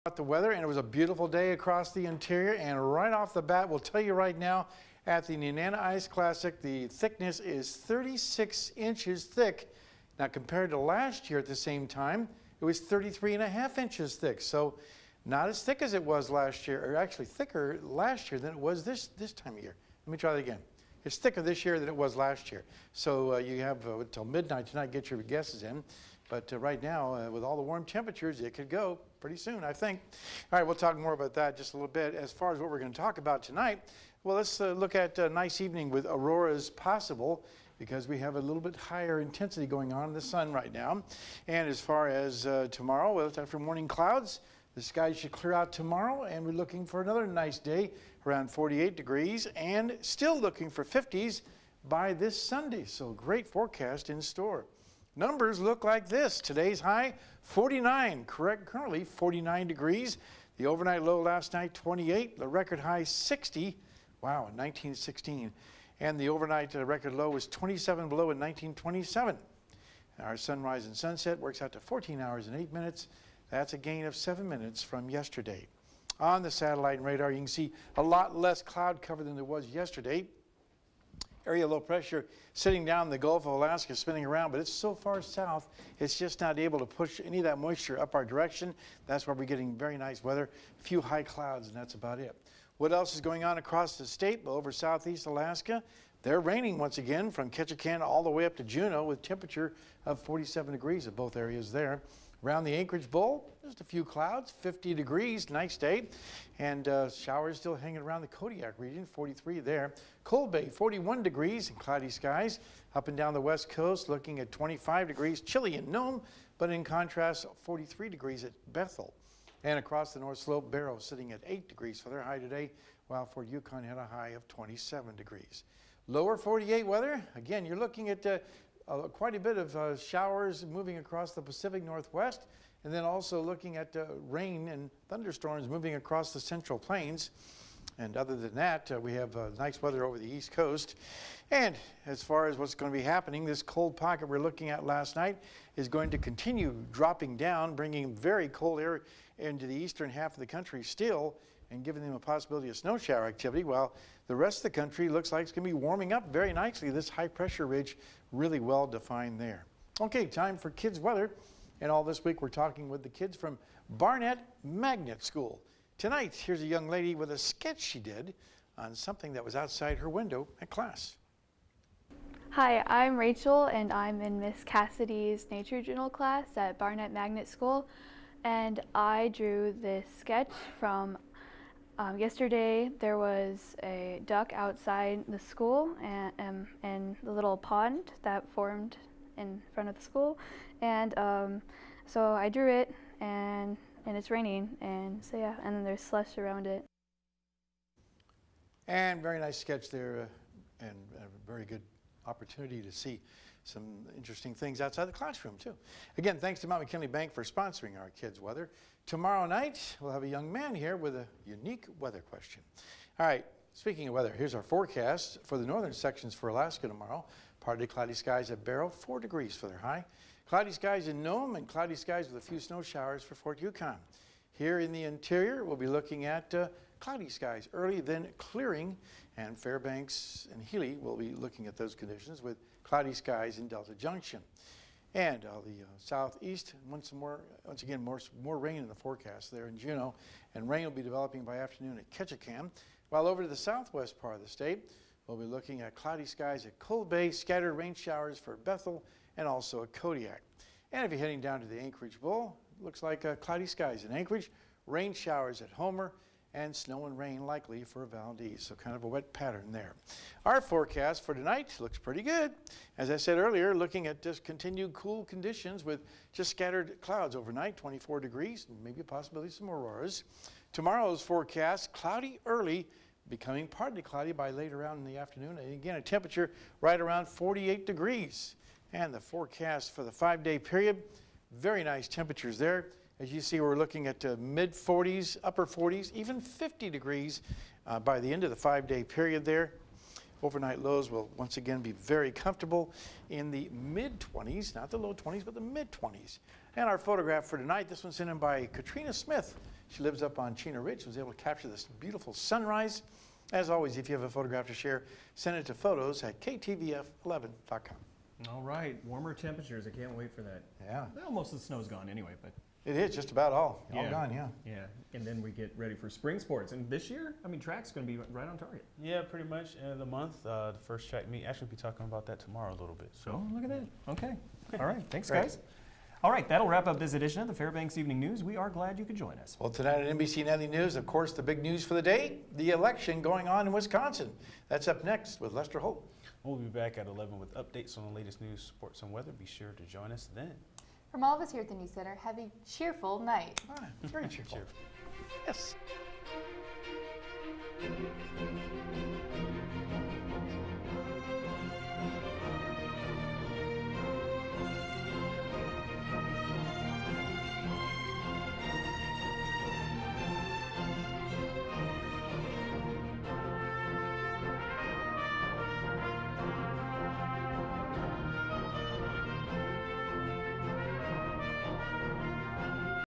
About the weather, and it was a beautiful day across the interior. And right off the bat, we'll tell you right now, at the Nenana Ice Classic, the thickness is 36 inches thick. Now, compared to last year at the same time, it was 33.5 inches thick. So, not as thick as it was last year, or actually thicker last year than it was this time of year. Let me try that again. It's thicker this year than it was last year. So you have until midnight tonight to get your guesses in. But right now, with all the warm temperatures, it could go pretty soon, I think. All right, we'll talk more about that just a little bit. As far as what we're going to talk about tonight, well, let's look at a nice evening with auroras possible, because we have a little bit higher intensity going on in the sun right now. And as far as tomorrow, well, after morning clouds, the sky should clear out tomorrow, and we're looking for another nice day around 48 degrees, and still looking for 50s by this Sunday. So great forecast in store. Numbers look like this. Today's high, 49. Currently 49 degrees. The overnight low last night, 28. The record high, 60. Wow, in 1916. And the overnight record low was 27 below in 1927. Our sunrise and sunset works out to 14 hours and 8 minutes. That's a gain of 7 minutes from yesterday. On the satellite and radar, you can see a lot less cloud cover than there was yesterday. Area low pressure sitting down in the Gulf of Alaska, spinning around, but it's so far south, it's just not able to push any of that moisture up our direction. That's why we're getting very nice weather. A few high clouds, and that's about it. What else is going on across the state? Well, over southeast Alaska, they're raining once again from Ketchikan all the way up to Juneau, with temperature of 47 degrees at both areas there. Around the Anchorage Bowl, just a few clouds, 50 degrees, nice day. And showers still hanging around the Kodiak region, 43 there. Cold Bay, 41 degrees and cloudy skies. Up and down the west coast, looking at 25 degrees, chilly in Nome, but in contrast, 43 degrees at Bethel. And across the North Slope, Barrow sitting at 8 degrees for their high today, while Fort Yukon had a high of 27 degrees. Lower 48 weather, again, you're looking at quite a bit of showers moving across the Pacific Northwest, and then also looking at rain and thunderstorms moving across the Central Plains. And other than that, we have nice weather over the East Coast. And as far as what's going to be happening, this cold pocket we're looking at last night is going to continue dropping down, bringing very cold air into the eastern half of the country still, and giving them a possibility of snow shower activity, while the rest of the country looks like it's going to be warming up very nicely. This high pressure ridge really well defined there. Okay, time for kids weather. And all this week we're talking with the kids from Barnett Magnet School. Tonight, here's a young lady with a sketch she did on something that was outside her window at class. Hi, I'm Rachel, and I'm in Miss Cassidy's Nature Journal class at Barnett Magnet School. And I drew this sketch from yesterday. There was a duck outside the school and the little pond that formed in front of the school. And so I drew it, and it's raining, and so yeah, and then there's slush around it. And very nice sketch there, and a very good opportunity to see some interesting things outside the classroom too. Again, thanks to Mount McKinley Bank for sponsoring our kids' weather. Tomorrow night, we'll have a young man here with a unique weather question. All right, speaking of weather, here's our forecast for the northern sections for Alaska tomorrow. Partly cloudy skies at Barrow, 4 degrees for their high. Cloudy skies in Nome, and cloudy skies with a few snow showers for Fort Yukon. Here in the interior, we'll be looking at cloudy skies early, then clearing, and Fairbanks and Healy will be looking at those conditions with cloudy skies in Delta Junction. And the southeast, once again, more rain in the forecast there in Juneau, and rain will be developing by afternoon at Ketchikan. While over to the southwest part of the state, we'll be looking at cloudy skies at Cold Bay, scattered rain showers for Bethel, and also at Kodiak. And if you're heading down to the Anchorage Bowl, it looks like cloudy skies in Anchorage, rain showers at Homer, and snow and rain likely for Valdez. So kind of a wet pattern there. Our forecast for tonight looks pretty good. As I said earlier, looking at just continued cool conditions with just scattered clouds overnight, 24 degrees, maybe a possibility of some auroras. Tomorrow's forecast, cloudy early, becoming partly cloudy by late around in the afternoon. And again, a temperature right around 48 degrees. And the forecast for the 5-day period, very nice temperatures there. As you see, we're looking at mid-40s, upper 40s, even 50 degrees by the end of the 5-day period there. Overnight lows will once again be very comfortable in the mid-20s, not the low 20s, but the mid-20s. And our photograph for tonight, this one's sent in by Katrina Smith. She lives up on Chena Ridge, was able to capture this beautiful sunrise. As always, if you have a photograph to share, send it to photos@ktvf11.com. All right, warmer temperatures. I can't wait for that. Yeah, Well, most of the snow's gone anyway, but it is just about all Yeah. gone, yeah. yeah. And then we get ready for spring sports. And this year, I mean, track's going to be right on target. Yeah, pretty much end of the month. The first track meet. Actually, be talking about that tomorrow a little bit. So look at that. Okay. All right. Thanks, Great. guys. All right, that'll wrap up this edition of the Fairbanks Evening News. We are glad you could join us. Well, tonight at NBC Nightly News, of course, the big news for the day, the election going on in Wisconsin. That's up next with Lester Holt. We'll be back at 11 with updates on the latest news, sports, and weather. Be sure to join us then. From all of us here at the News Center, have a cheerful night. Ah, very cheerful. Cheerful. Yes.